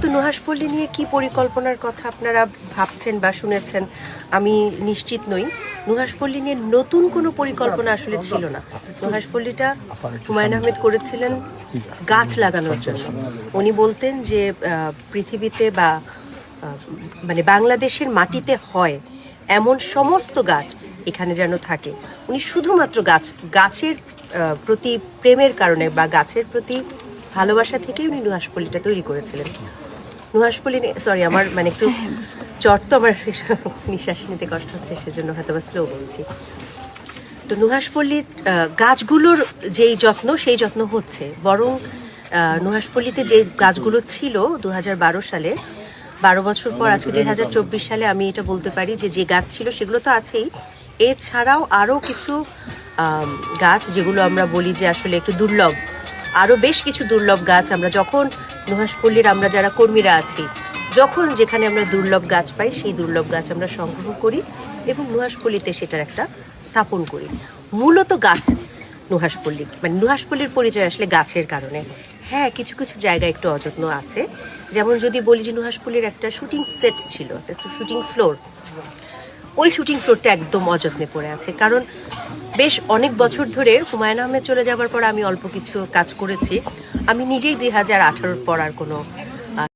কিন্তু নুহাশপল্লী নিয়ে কি পরিকল্পনার কথা আপনারা ভাবছেন বা শুনেছেন আমি নিশ্চিত নই। নুহাশপল্লী নিয়ে নতুন কোনো পরিকল্পনা আসলে ছিল না। নুহাশপল্লীটা হুমায়ুন আহমেদ করেছিলেন গাছ লাগানোর জন্য। উনি বলতেন যে পৃথিবীতে বা মানে বাংলাদেশের মাটিতে হয় এমন সমস্ত গাছ এখানে যেন থাকে। উনি শুধুমাত্র গাছের প্রতি প্রেমের কারণে বা গাছের প্রতি ভালোবাসা থেকেই উনি নুহাশপল্লীটা তৈরি করেছিলেন। নুহাশপল্লী সরি আমার মানে একটু চট তো আমার নিঃশ্বাস নিতে কষ্ট হচ্ছে, সেজন্য হয়তো বা স্লো বলছি। তো নুহাশপল্লীর গাছগুলোর যেই যত্ন সেই যত্ন হচ্ছে, বরং নুহাশপল্লীতে যে গাছগুলো ছিল 2012 সালে, 12 বছর পর আজকে 2024 সালে আমি এটা বলতে পারি যে যে গাছ ছিল সেগুলো তো আছেই, এছাড়াও আরও কিছু গাছ যেগুলো আমরা বলি যে আসলে একটু দুর্লভ, আরও বেশ কিছু দুর্লভ গাছ আমরা যখন নুহাশপল্লীর আমরা যারা কর্মীরা আছি যখন যেখানে আমরা দুর্লভ গাছ পাই সেই দুর্লভ গাছ আমরা সংগ্রহ করি এবং নুহাশপল্লীতে সেটার একটা স্থাপন করি। মূলত গাছ নুহাশপল্লী, মানে নুহাশপল্লীর পরিচয় আসলে গাছের কারণে। হ্যাঁ, কিছু কিছু জায়গা একটু অযত্ন আছে, যেমন যদি বলি যে নুহাশপল্লীর একটা শুটিং সেট ছিল, একটা শুটিং ফ্লোর, ওই শুটিং ফ্লোরটা একদম অযত্নে পড়ে আছে। কারণ বেশ অনেক বছর ধরে হুমায়ুন আহমেদ চলে যাবার পর আমি অল্প কিছু কাজ করেছি। আমি নিজেই 2018 পর আর কোনো